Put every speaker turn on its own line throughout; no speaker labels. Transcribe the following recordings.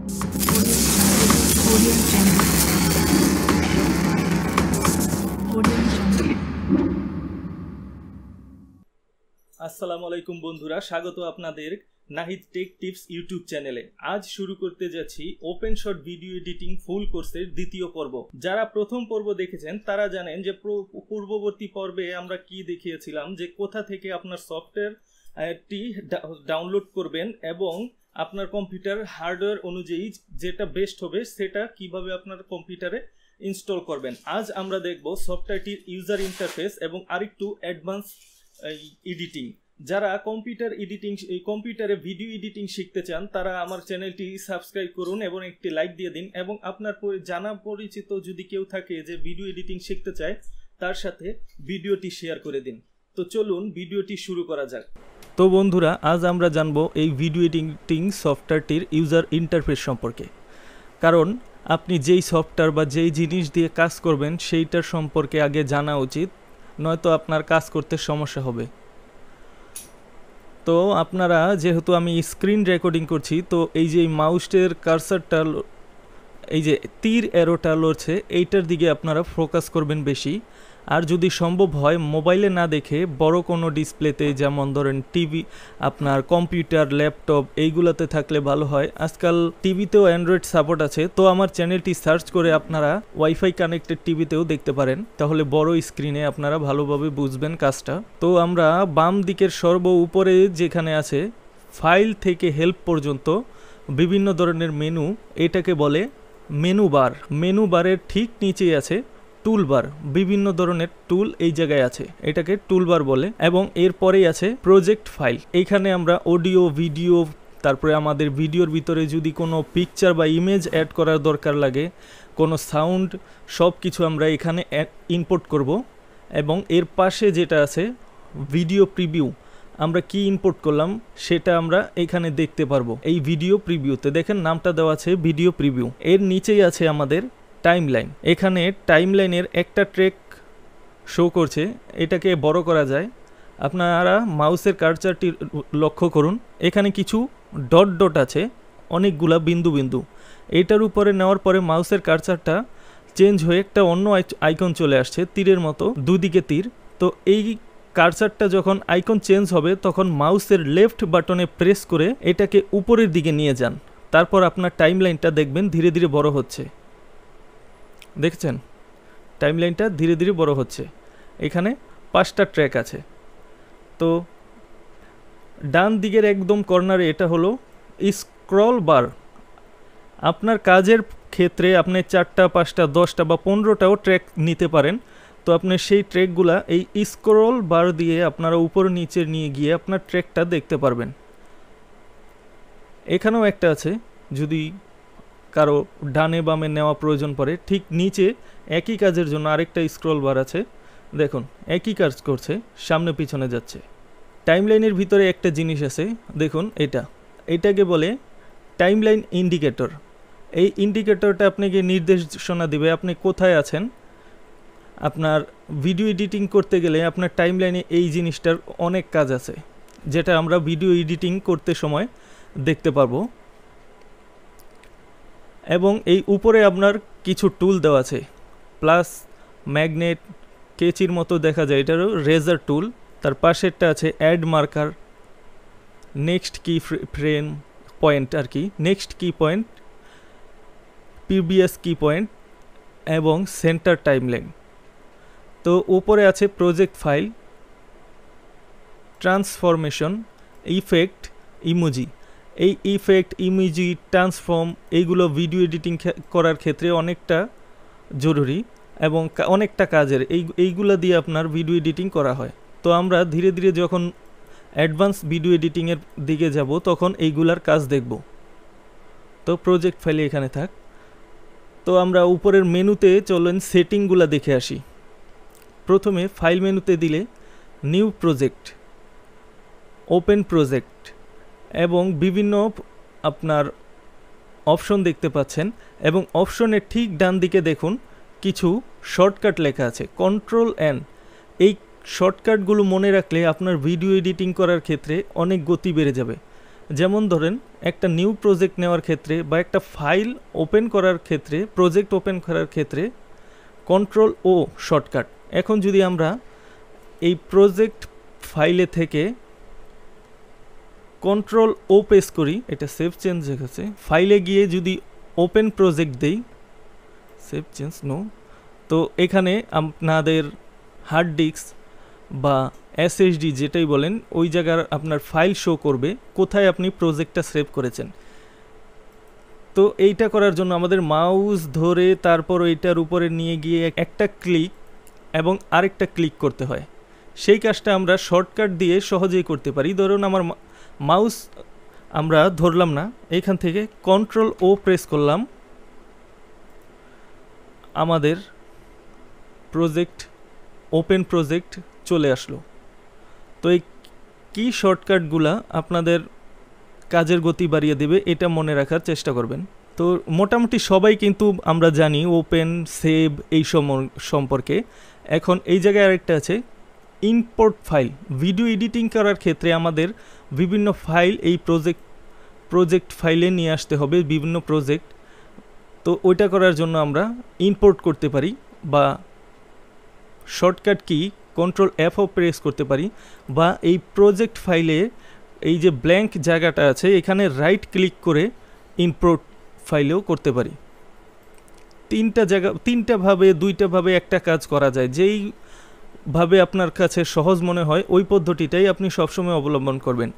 আসসালামু আলাইকুম বন্ধুরা, স্বাগত আপনাদের নাহিদ টেক টিপস ইউটিউব চ্যানেলে। আজ শুরু করতে যাচ্ছি OpenShot ভিডিও এডিটিং ফুল কোর্সের দ্বিতীয় পর্ব। যারা প্রথম পর্ব দেখেছেন তারা জানেন যে পূর্ববর্তী পর্বে আমরা কি দেখিয়েছিলাম, যে কোথা থেকে আপনার সফটওয়্যারটি ডাউনলোড করবেন এবং আপনার কম্পিউটার হার্ডওয়্যার অনুযায়ী যেটা বেস্ট হবে সেটা কিভাবে আপনার কম্পিউটারে ইনস্টল করবেন। আজ আমরা দেখব সফটওয়্যারটির ইউজার ইন্টারফেস এবং আরেকটু অ্যাডভান্স এডিটিং। যারা কম্পিউটারে ভিডিও এডিটিং শিখতে চান তারা আমার চ্যানেলটি সাবস্ক্রাইব করুন এবং একটি লাইক দিয়ে দিন, এবং আপনার জানা পরিচিত যদি কেউ থাকে যে ভিডিও এডিটিং শিখতে চায় তার সাথে ভিডিওটি শেয়ার করে দিন। তো চলুন ভিডিওটি শুরু করা যাক। তো বন্ধুরা, আজ আমরা জানবো এই ভিডিও এডিটিং সফটওয়্যারটির ইউজার ইন্টারফেস সম্পর্কে। কারণ আপনি যেই সফটওয়্যার বা যেই জিনিস দিয়ে কাজ করবেন সেইটার সম্পর্কে আগে জানা উচিত, নয়তো আপনার কাজ করতে সমস্যা হবে। তো আপনারা, যেহেতু আমি স্ক্রিন রেকর্ডিং করছি, তো এই যে মাউসের কার্সারটা, এই যে তীর অ্যারোটা লড়ছে, এইটার দিকে আপনারা ফোকাস করবেন বেশি। আর যদি সম্ভব হয় মোবাইলে না দেখে বড় কোনো ডিসপ্লেতে, যেমন ধরেন টিভি, আপনার কম্পিউটার, ল্যাপটপ, এইগুলোতে থাকলে ভালো হয়। আজকাল টিভিতেও অ্যান্ড্রয়েড সাপোর্ট আছে, তো আমার চ্যানেলটি সার্চ করে আপনারা ওয়াইফাই কানেক্টেড টিভিতেও দেখতে পারেন, তাহলে বড় স্ক্রিনে আপনারা ভালোভাবে বুঝবেন কাজটা। তো আমরা বাম দিকের সর্ব উপরে যেখানে আছে ফাইল থেকে হেল্প পর্যন্ত বিভিন্ন ধরনের মেনু, এটাকে বলে মেনু বার। মেনু বারের ঠিক নিচেই আছে টুলবার, বিভিন্ন ধরনের টুল এই জায়গায় আছে, এটাকে টুলবার বলে। এবং এরপরেই আছে প্রজেক্ট ফাইল। এইখানে আমরা অডিও, ভিডিও, তারপরে আমাদের ভিডিওর ভিতরে যদি কোনো পিকচার বা ইমেজ অ্যাড করার দরকার লাগে, কোনো সাউন্ড, সব কিছু আমরা এখানে ইনপুট করব। এবং এর পাশে যেটা আছে ভিডিও প্রিভিউ, আমরা কি ইনপুট করলাম সেটা আমরা এখানে দেখতে পারবো। এই ভিডিও প্রিভিউতে দেখেন নামটা দেওয়া আছে ভিডিও প্রিভিউ। এর নিচেই আছে আমাদের টাইমলাইন। এখানে টাইমলাইনের একটা ট্র্যাক শো করছে, এটাকে বড় করা যায়। আপনারা মাউসের কার্সারটি লক্ষ্য করুন, এখানে কিছু ডট ডট আছে, অনেকগুলা বিন্দু বিন্দু। এটার উপরে নেওয়ার পরে মাউসের কার্সারটা চেঞ্জ হয়ে একটা অন্য আইকন চলে আসছে, তীরের মতো, দুদিকে তীর। তো এই কার্সারটা যখন আইকন চেঞ্জ হবে তখন মাউসের লেফট বাটনে প্রেস করে এটাকে উপরের দিকে নিয়ে যান, তারপর আপনার টাইমলাইনটা দেখবেন ধীরে ধীরে বড় হচ্ছে। দেখছেন টাইমলাইনটা ধীরে ধীরে বড় হচ্ছে। এখানে 5টা ট্র্যাক আছে। তো ডান দিকের একদম কর্নারে এটা হলো স্ক্রল বার। আপনার কাজের ক্ষেত্রে আপনি 4টা, 5টা, 10টা বা 15টাও ট্র্যাক নিতে পারেন। তো আপনি সেই ট্র্যাকগুলা এই স্ক্রল বার দিয়ে আপনারা উপর নিচে নিয়ে গিয়ে আপনার ট্র্যাকটা দেখতে পারবেন। এখানেও একটা আছে, যদি কারো ডানে বামে নেওয়া প্রয়োজন পড়ে। ঠিক নিচে একই কাজের জন্য আরেকটা স্ক্রল বার আছে, দেখুন একই কাজ করছে, সামনে পিছনে যাচ্ছে। টাইমলাইনের ভিতরে একটা জিনিস আছে, দেখুন এটাকে বলে টাইমলাইন ইন্ডিকেটর। এই ইন্ডিকেটরটা আপনাকে নির্দেশনা দিবে আপনি কোথায় আছেন। আপনার ভিডিও এডিটিং করতে গেলে আপনার টাইমলাইনে এই জিনিসটার অনেক কাজ আছে, যেটা আমরা ভিডিও এডিটিং করতে সময় দেখতে পারবো। এবং এই উপরে আপনার কিছু টুল দেওয়া আছে, প্লাস, ম্যাগনেট, কেচির মতো দেখা যায়, এটারও রেজার টুল। তার পাশেরটা আছে অ্যাড মার্কার, নেক্সট কি ফ্রেম পয়েন্ট আর কি, নেক্সট কি পয়েন্ট, প্রিভিয়াস কি পয়েন্ট এবং সেন্টার টাইমলাইন। তো উপরে আছে project file, transformation, effect, emoji. এই ইফেক্ট, ইমোজি, ট্রান্সফর্ম, এইগুলো ভিডিও এডিটিং করার ক্ষেত্রে অনেকটা জরুরি এবং অনেকটা কাজের। এইগুলো দিয়ে আপনার ভিডিও এডিটিং করা হয়। তো আমরা ধীরে ধীরে যখন অ্যাডভান্স ভিডিও এডিটিংয়ের দিকে যাব তখন এইগুলার কাজ দেখব। তো প্রজেক্ট ফাইলে এখানে থাক। তো আমরা উপরের মেনুতে চলেন সেটিংগুলো দেখে আসি। প্রথমে ফাইল মেনুতে দিলে নিউ প্রজেক্ট, ওপেন প্রজেক্ট এবং বিভিন্ন আপনার অপশন দেখতে পাচ্ছেন। এবং অপশনের ঠিক ডান দিকে দেখুন কিছু শর্টকাট লেখা আছে, Ctrl+N। এই শর্টকাটগুলো মনে রাখলে আপনার ভিডিও এডিটিং করার ক্ষেত্রে অনেক গতি বেড়ে যাবে। যেমন ধরেন একটা নিউ প্রজেক্ট নেওয়ার ক্ষেত্রে বা একটা ফাইল ওপেন করার ক্ষেত্রে, প্রজেক্ট ওপেন করার ক্ষেত্রে কন্ট্রোল ও শর্টকাট। এখন যদি আমরা এই প্রজেক্ট ফাইলে থেকে কন্ট্রোল ও প্রেস করি, এটা সেভ চেঞ্জ হয়ে গেছে, ফাইলে গিয়ে যদি ওপেন প্রজেক্ট দেই, সেভ চেঞ্জ নো, তো এখানে আপনাদের হার্ড ডিস্ক বা এসএসডি যেটাই বলেন ওই জায়গার আপনার ফাইল শো করবে কোথায় আপনি প্রজেক্টটা সেভ করেছেন। তো এইটা করার জন্য আমাদের মাউস ধরে তারপর এইটার উপরে নিয়ে গিয়ে একটা ক্লিক এবং আরেকটা ক্লিক করতে হয়। সেই কাজটা আমরা শর্টকাট দিয়ে সহজেই করতে পারি। ধরুন আমার মাউস আমরা ধরলাম না, এইখান থেকে কন্ট্রোল ও প্রেস করলাম, আমাদের প্রজেক্ট ওপেন প্রজেক্ট চলে আসলো। তো এই কি শর্টকাটগুলা আপনাদের কাজের গতি বাড়িয়ে দেবে, এটা মনে রাখার চেষ্টা করবেন। তো মোটামুটি সবাই কিন্তু আমরা জানি ওপেন, সেভ এই সম্পর্কে। এখন এই জায়গায় আরেকটা আছে ইম্পোর্ট ফাইল। ভিডিও এডিটিং করার ক্ষেত্রে আমাদের বিভিন্ন ফাইল এই প্রজেক্ট ফাইলে নিয়ে আসতে হবে, বিভিন্ন প্রজেক্ট। তো ওইটা করার জন্য আমরা ইম্পোর্ট করতে পারি বা shortcut key control F press করতে পারি, বা এই প্রজেক্ট ফাইলে এই যে ব্ল্যাঙ্ক জায়গাটা আছে এখানে রাইট ক্লিক করে ইম্পোর্ট ফাইলেও করতে পারি। তিনটা ভাবে দুইটা ভাবে একটা কাজ করা যায়। যেই ভাবে আপনার কাছে সহজ মনে হয় ওই পদ্ধতিটাই আপনি সবসময় অবলম্বন করবেন।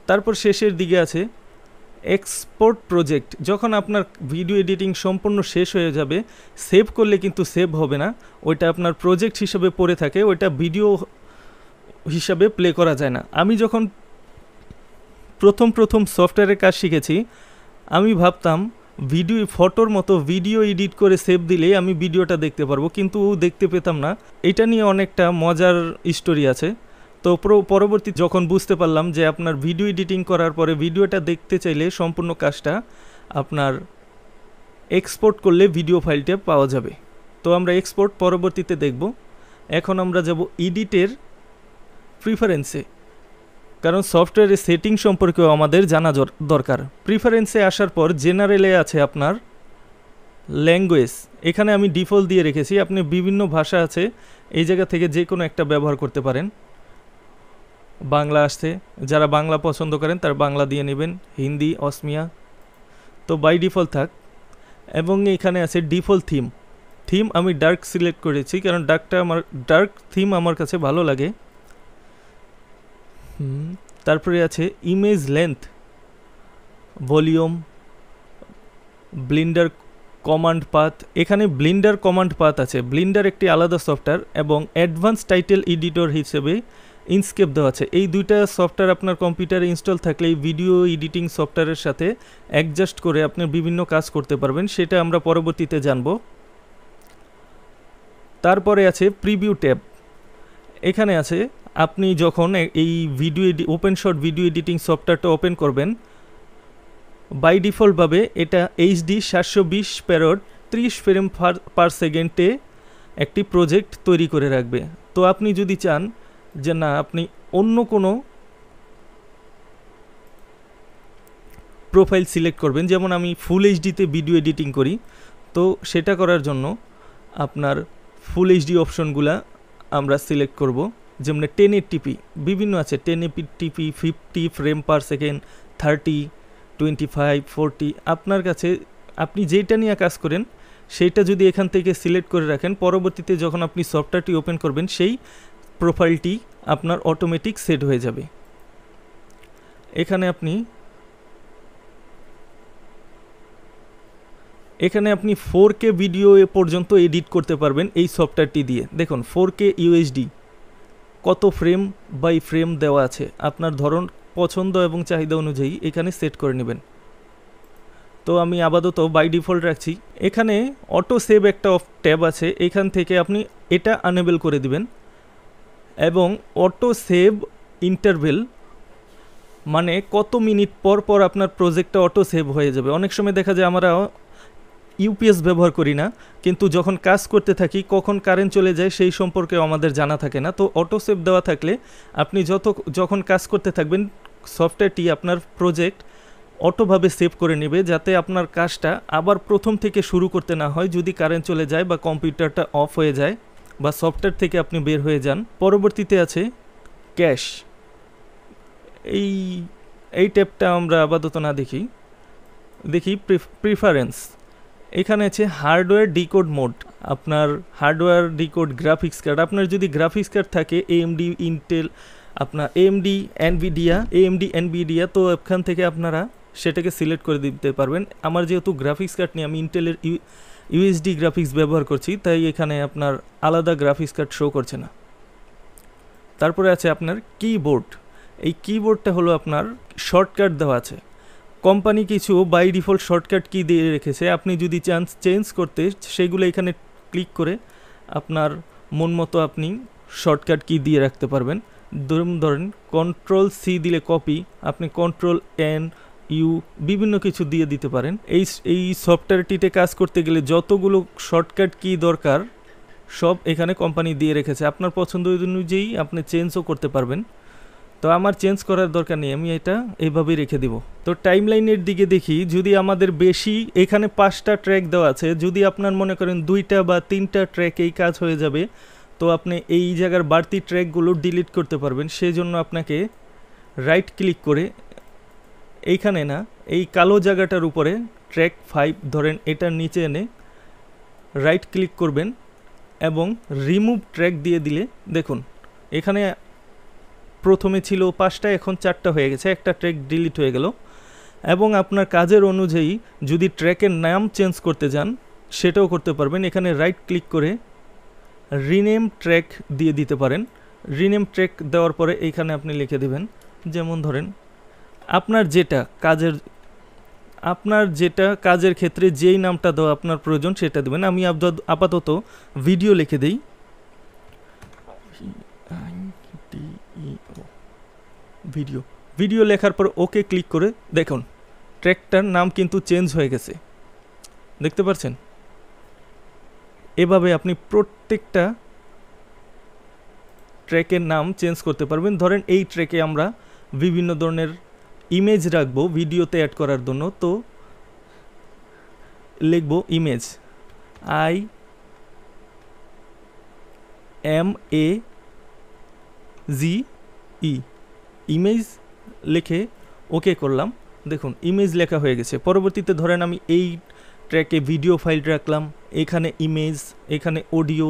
তারপর শেষের দিকে আছে এক্সপোর্ট প্রজেক্ট। যখন আপনার ভিডিও এডিটিং সম্পূর্ণ শেষ হয়ে যাবে, সেভ করলে কিন্তু সেভ হবে না, ওইটা আপনার প্রজেক্ট হিসাবে পড়ে থাকে, ওইটা ভিডিও হিসাবে প্লে করা যায় না। আমি যখন প্রথম সফটওয়্যারের কাজ শিখেছি আমি ভাবতাম ফটোর মতো ভিডিও এডিট করে সেভ দিলেই আমি ভিডিওটা দেখতে পারবো, কিন্তু দেখতে পেতাম না। এটা নিয়ে অনেকটা মজার স্টোরি আছে। তো পরবর্তী যখন বুঝতে পারলাম যে আপনার ভিডিও এডিটিং করার পরে ভিডিওটা দেখতে চাইলে সম্পূর্ণ কাজটা আপনার এক্সপোর্ট করলে ভিডিও ফাইলটা পাওয়া যাবে। তো আমরা এক্সপোর্ট পরবর্তীতে দেখব। এখন আমরা যাব এডিটের প্রিফারেন্সে, কারণ সফটওয়্যারের সেটিং সম্পর্কেও আমাদের জানা দরকার। প্রিফারেন্সে আসার পর জেনারেলে আছে আপনার ল্যাঙ্গুয়েজ। এখানে আমি ডিফল্ট দিয়ে রেখেছি, আপনি বিভিন্ন ভাষা আছে এই জায়গা থেকে যে কোনো একটা ব্যবহার করতে পারেন। বাংলা আসছে, যারা বাংলা পছন্দ করেন তারা বাংলা দিয়ে নেবেন, হিন্দি, অসমিয়া, তো বাই ডিফল্ট থাক। এবং এখানে আছে ডিফল্ট থিম আমি ডার্ক সিলেক্ট করেছি কারণ ডার্ক থিম আমার কাছে ভালো লাগে। তারপরে আছে image length, volume, Blender command path. এখানে ব্লেন্ডার কমান্ড পাথ আছে, ব্লেন্ডার একটি আলাদা সফটওয়্যার এবং অ্যাডভান্স টাইটেল এডিটর হিসেবে ইনস্কেপ দেওয়া আছে। এই দুইটা সফটওয়্যার আপনার কম্পিউটারে ইনস্টল থাকলে এই ভিডিও এডিটিং সফটওয়্যারের সাথে অ্যাডজাস্ট করে আপনি বিভিন্ন কাজ করতে পারবেন, সেটা আমরা পরবর্তীতে জানব। তারপরে আছে প্রিভিউ ট্যাব। এখানে আছে আপনি যখন এই OpenShot ভিডিও এডিটিং সফটওয়্যারটা ওপেন করবেন, বাই ডিফল্টভাবে এটা HD 720 প্যারড 30 ফ্রেম পার সেকেন্ডে একটি প্রজেক্ট তৈরি করে রাখবে। তো আপনি যদি চান যে না আপনি অন্য কোনো প্রোফাইল সিলেক্ট করবেন, যেমন আমি ফুল এইচডিতে ভিডিও এডিটিং করি, তো সেটা করার জন্য আপনার ফুল এইচডি অপশনগুলা আমরা সিলেক্ট করব। যেমন 1080p বিভিন্ন আছে, 1080p 50 ফ্রেম পার সেকেন্ড, 30, 25, 40। আপনার কাছে আপনি যেটা নিয়ে কাজ করেন সেইটা যদি এখান থেকে সিলেক্ট করে রাখেন, পরবর্তীতে যখন আপনি সফটওয়্যারটি ওপেন করবেন সেই প্রোফাইলটি আপনার অটোমেটিক সেট হয়ে যাবে। এখানে আপনি 4K ভিডিও পর্যন্ত এডিট করতে পারবেন এই সফটওয়্যারটি দিয়ে। দেখুন 4K UHD কত ফ্রেম বাই ফ্রেম দেওয়া আছে, আপনার ধরন পছন্দ এবং চাহিদা অনুযায়ী এখানে সেট করে নেবেন। তো আমি আপাতত বাই ডিফল্ট রাখছি। এখানে অটো সেভ একটা ট্যাব আছে, এখান থেকে আপনি এটা আনেবল করে দিবেন। এবং অটো সেভ ইন্টারভেল মানে কত মিনিট পর পর আপনার প্রজেক্টটা অটো সেভ হয়ে যাবে। অনেক সময় দেখা যায় আমরা ইউপিএস ব্যবহার করি না, কিন্তু যখন কাজ করতে থাকি কখন কারেন্ট চলে যায় সেই সম্পর্কে আমাদের জানা থাকে না। তো অটো সেভ দেওয়া থাকলে আপনি যখন কাজ করতে থাকবেন সফটওয়্যারটি আপনার প্রজেক্ট অটোভাবে সেভ করে নেবে, যাতে আপনার কাজটা আবার প্রথম থেকে শুরু করতে না হয় যদি কারেন্ট চলে যায় বা কম্পিউটারটা অফ হয়ে যায় বা সফটওয়্যার থেকে আপনি বের হয়ে যান। পরবর্তীতে আছে ক্যাশ। এই ট্যাবটা আমরা আপাতত না দেখি প্রিফারেন্স। এখানে আছে হার্ডওয়্যার ডিকোড মোড। আপনার হার্ডওয়্যার ডিকোড গ্রাফিক্স কার্ড, আপনার যদি গ্রাফিক্স কার্ড থাকে এএমডি, ইন্টেল, আপনার এএমডি এনভিডিয়া, তো এখান থেকে আপনারা সেটাকে সিলেক্ট করে দিতে পারবেন। আমার যেহেতু গ্রাফিক্স কার্ড নিয়ে আমি ইন্টেলের ইউএসডি গ্রাফিক্স ব্যবহার করছি, তাই এখানে আপনার আলাদা গ্রাফিক্স কার্ড শো করছে না। তারপরে আছে আপনার কিবোর্ড। এই কিবোর্ডটা হলো আপনার শর্টকাট দেওয়া আছে, কোম্পানি কিছু বাই ডিফল্ট শর্টকাট কি দিয়ে রেখেছে, আপনি যদি চান চেঞ্জ করতে সেগুলো এখানে ক্লিক করে আপনার মন মতো আপনি শর্টকাট কি দিয়ে রাখতে পারবেন। ধরেন CTRL-C দিলে কপি, আপনি CTRL-N-U বিভিন্ন কিছু দিয়ে দিতে পারেন। এই সফটওয়্যারটিতে কাজ করতে গেলে যতগুলো শর্টকাট কি দরকার সব এখানে কোম্পানি দিয়ে রেখেছে, আপনার পছন্দ অনুযায়ী আপনি চেঞ্জও করতে পারবেন। তো আমার চেঞ্জ করার দরকার নেই, আমি এটা এইভাবেই রেখে দিব। তো টাইমলাইনের দিকে দেখি, যদি আমাদের বেশি, এখানে 5টা ট্র্যাক দেওয়া আছে, যদি আপনার মনে করেন 2টা বা 3টা ট্র্যাক এই কাজ হয়ে যাবে, তো আপনি এই জায়গার বাড়তি ট্র্যাকগুলো ডিলিট করতে পারবেন। সেজন্য আপনাকে রাইট ক্লিক করে এইখানে না, এই কালো জায়গাটার উপরে ট্র্যাক 5 ধরেন এটার নিচে এনে রাইট ক্লিক করবেন এবং রিমুভ ট্র্যাক দিয়ে দিলে দেখুন এখানে প্রথমে ছিল 5টা, এখন 4টা হয়ে গেছে, একটা ট্র্যাক ডিলিট হয়ে গেল। এবং আপনার কাজের অনুযায়ী যদি ট্র্যাকের নাম চেঞ্জ করতে যান সেটাও করতে পারবেন। এখানে রাইট ক্লিক করে রিনেম ট্র্যাক দিয়ে দিতে পারেন। রিনেম ট্র্যাক দেওয়ার পরে এইখানে আপনি লিখে দেবেন, যেমন ধরেন আপনার যেটা কাজের ক্ষেত্রে যেই নামটা দেওয়া আপনার প্রয়োজন সেটা দেবেন। আমি আপাতত ভিডিও লিখে দেই, ভিডিও লেখার পর ওকে ক্লিক করে দেখুন ট্র্যাকটার নাম কিন্তু চেঞ্জ হয়ে গেছে, দেখতে পাচ্ছেন। এভাবে আপনি প্রত্যেকটা ট্র্যাকের নাম চেঞ্জ করতে পারবেন। ধরেন এই ট্র্যাকে আমরা বিভিন্ন ধরনের ইমেজ রাখবো ভিডিওতে অ্যাড করার জন্য, তো লিখব ইমেজ, IMAGE ইমেজ লিখে ওকে করলাম, দেখুন ইমেজ লেখা হয়ে গেছে। পরবর্তীতে ধরেন আমি এই ট্র্যাকে ভিডিও ফাইল রাখলাম, এখানে ইমেজ, এখানে অডিও,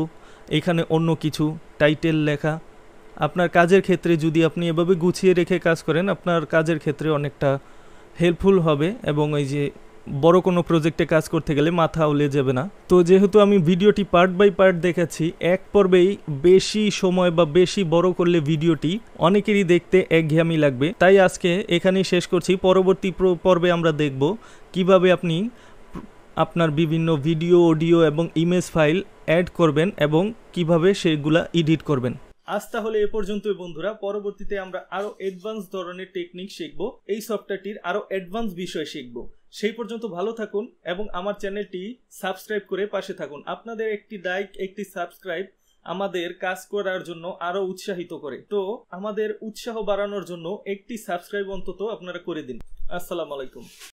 এখানে অন্য কিছু টাইটেল লেখা। আপনার কাজের ক্ষেত্রে যদি আপনি এভাবে গুছিয়ে রেখে কাজ করেন, আপনার কাজের ক্ষেত্রে অনেকটা হেল্পফুল হবে এবং এই যে বড় কোনো প্রজেক্টে কাজ করতে গেলে মাথা উলে যাবে না। তো যেহেতু আমি ভিডিওটি পার্ট বাই পার্ট দেখাচ্ছি, এক পর্বেই বেশি সময় বা বেশি বড় করলে ভিডিওটি অনেকেরই দেখতে একঘেয়েমি লাগবে, তাই আজকে এখানেই শেষ করছি। পরবর্তী পর্বে আমরা দেখব কিভাবে আপনি আপনার বিভিন্ন ভিডিও, অডিও এবং ইমেজ ফাইল অ্যাড করবেন এবং কিভাবে সেগুলা এডিট করবেন। আজ তাহলে এ পর্যন্তই বন্ধুরা, পরবর্তীতে আমরা আরো অ্যাডভান্স ধরনের টেকনিক শিখব, এই সফটওয়্যারটির আরো অ্যাডভান্স বিষয় শিখব। সেই পর্যন্ত ভালো থাকুন এবং আমার চ্যানেলটি সাবস্ক্রাইব করে পাশে থাকুন। আপনাদের একটি লাইক, একটি সাবস্ক্রাইব আমাদের কাজ করার জন্য আরো উৎসাহিত করে। তো আমাদের উৎসাহ বাড়ানোর জন্য একটি সাবস্ক্রাইব অন্তত আপনারা করে দিন। আসসালামু আলাইকুম।